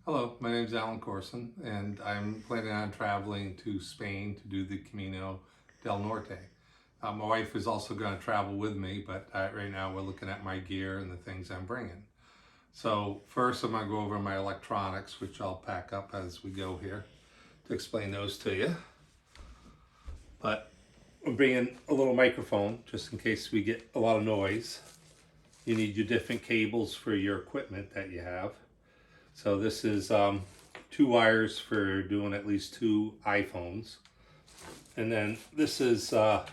Hello, my name is Alan Corson, and I'm planning on traveling to Spain to do the Camino del Norte. My wife is also going to travel with me, but right now we're looking at my gear and the things I'm bringing. So first I'm going to go over my electronics, which I'll pack up as we go here to explain those to you. But I'm bringing a little microphone just in case we get a lot of noise. You need your different cables for your equipment that you have. So this is 2 wires for doing at least 2 iPhones. And then this is a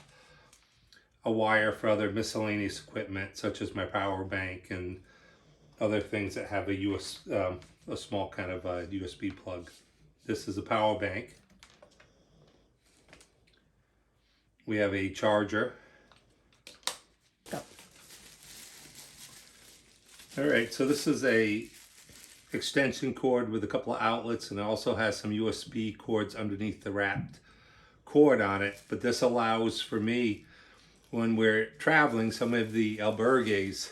wire for other miscellaneous equipment, such as my power bank and other things that have a small kind of USB plug. This is a power bank. We have a charger. All right, so this is a extension cord with a couple of outlets, and it also has some USB cords underneath the wrapped cord on it. But this allows for me, when we're traveling, some of the albergues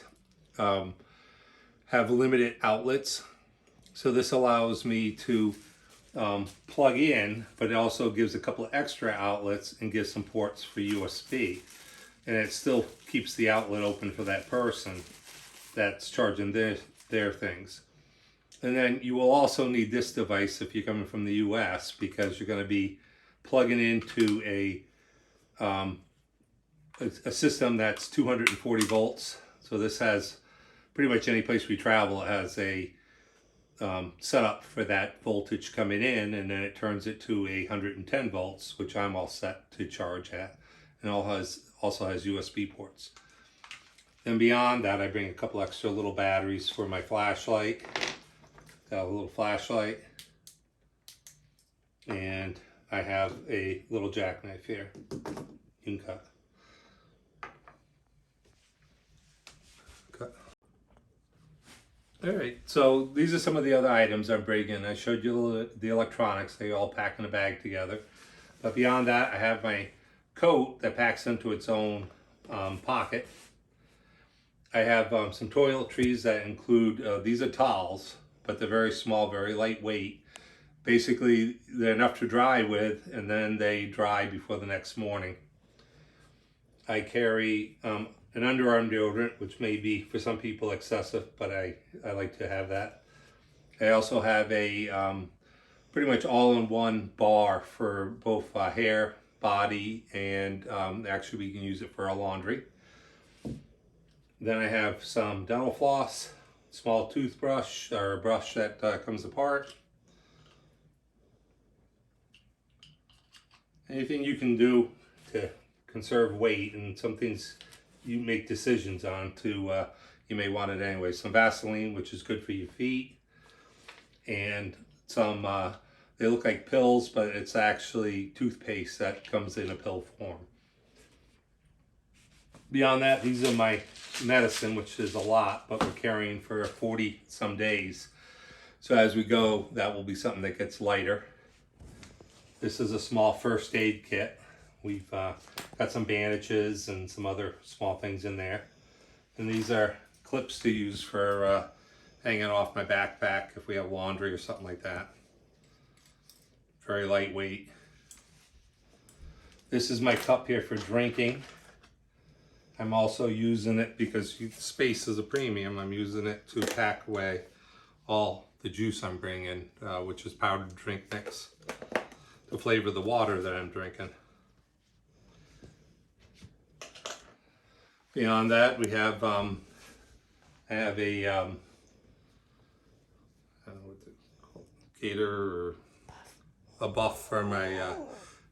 have limited outlets. So this allows me to plug in, but it also gives a couple of extra outlets and gives some ports for USB. And it still keeps the outlet open for that person that's charging their things. And then you will also need this device if you're coming from the US, because you're going to be plugging into a system that's 240 volts. So this has pretty much any place we travel, it has a setup for that voltage coming in, and then it turns it to 110 volts, which I'm all set to charge at, and also has USB ports. Then beyond that, I bring a couple extra little batteries for my flashlight. Got a little flashlight, and I have a little jackknife here you can cut. All right, so these are some of the other items I'm bringing. I showed you the electronics. They all pack in a bag together. But beyond that, I have my coat that packs into its own pocket. I have some toiletries that include, these are towels, but they're very small, very lightweight. Basically, they're enough to dry with, and then they dry before the next morning. I carry an underarm deodorant, which may be for some people excessive, but I like to have that. I also have a pretty much all-in-one bar for both hair, body, and actually we can use it for our laundry. Then I have some dental floss, small toothbrush, or a brush that comes apart. Anything you can do to conserve weight, and some things you make decisions on to, you may want it anyway. Some Vaseline, which is good for your feet, and some, they look like pills, but it's actually toothpaste that comes in a pill form. Beyond that, these are my medicine, which is a lot, but we're carrying for 40 some days. So as we go, that will be something that gets lighter. This is a small first aid kit. We've got some bandages and some other small things in there. And these are clips to use for hanging off my backpack if we have laundry or something like that. Very lightweight. This is my cup here for drinking. I'm also using it because space is a premium. I'm using it to pack away all the juice I'm bringing, which is powdered drink mix to flavor the water that I'm drinking. Beyond that, we have I have a I don't know what to call it, gaiter or a buff for my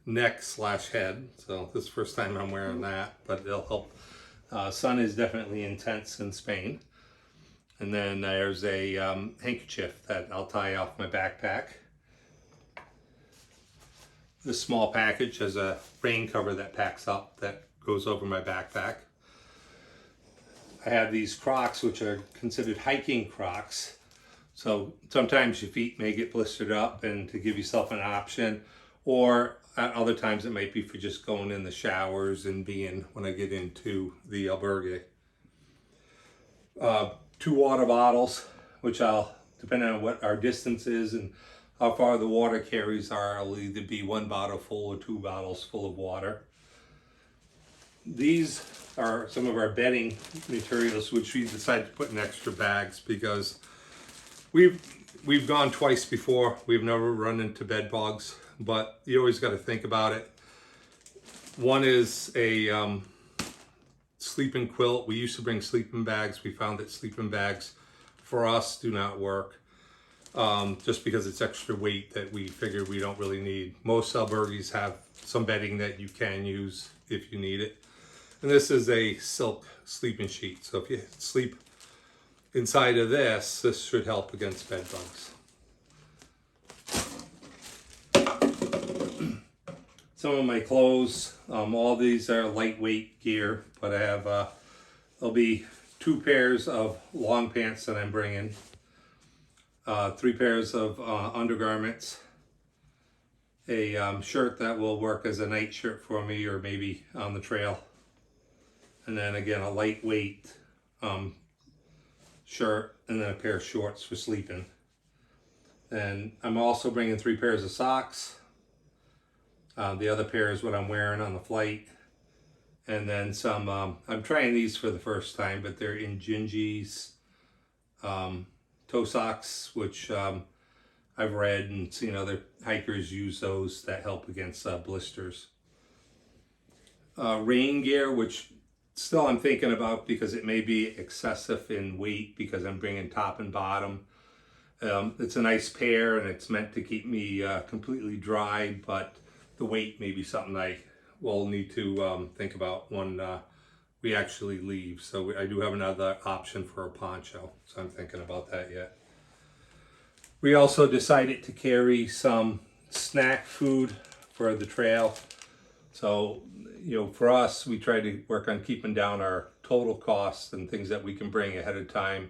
neck/head. So this is the first time I'm wearing that, but it'll help. Sun is definitely intense in Spain. And then there's a handkerchief that I'll tie off my backpack. This small package has a rain cover that packs up that goes over my backpack. I have these Crocs, which are considered hiking Crocs. So sometimes your feet may get blistered up, and to give yourself an option, or at other times it might be for just going in the showers and being when I get into the albergue. 2 water bottles, which I'll depending on what our distance is and how far the water carries are, it'll either be 1 bottle full or 2 bottles full of water. These are some of our bedding materials, which we decided to put in extra bags because we've gone twice before. We've never run into bed bugs, but you always got to think about it. One is a sleeping quilt. We used to bring sleeping bags. We found that sleeping bags for us do not work, just because it's extra weight that we figured we don't really need. Most albergues have some bedding that you can use if you need it. And this is a silk sleeping sheet. So if you sleep inside of this, this should help against bed bugs. Some of my clothes, all these are lightweight gear, but I have, there'll be 2 pairs of long pants that I'm bringing, 3 pairs of undergarments, a shirt that will work as a night shirt for me or maybe on the trail, and then again a lightweight shirt, and then a pair of shorts for sleeping. And I'm also bringing 3 pairs of socks. The other pair is what I'm wearing on the flight. And then some, I'm trying these for the first time, but they're Injinji's toe socks, which I've read and seen other hikers use those that help against blisters. Rain gear, which still I'm thinking about because it may be excessive in weight because I'm bringing top and bottom. It's a nice pair and it's meant to keep me completely dry, but the weight may be something I will need to think about when we actually leave. So I do have another option for a poncho, so I'm thinking about that yet. We also decided to carry some snack food for the trail. So, you know, for us, we try to work on keeping down our total costs and things that we can bring ahead of time.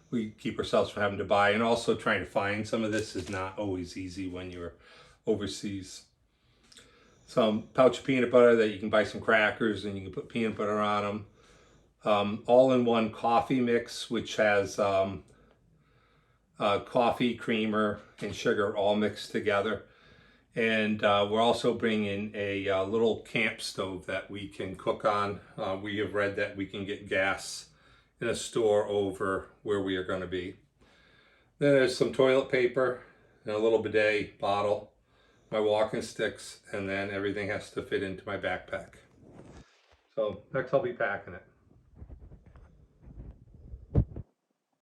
We keep ourselves from having to buy, and also trying to find some of this is not always easy when you're overseas. Some pouch of peanut butter that you can buy some crackers and you can put peanut butter on them. All-in-one coffee mix, which has coffee, creamer, and sugar all mixed together. And we're also bringing a little camp stove that we can cook on. We have read that we can get gas in a store over where we are going to be. Then there's some toilet paper and a little bidet bottle, my walking sticks, and then everything has to fit into my backpack. So next I'll be packing it.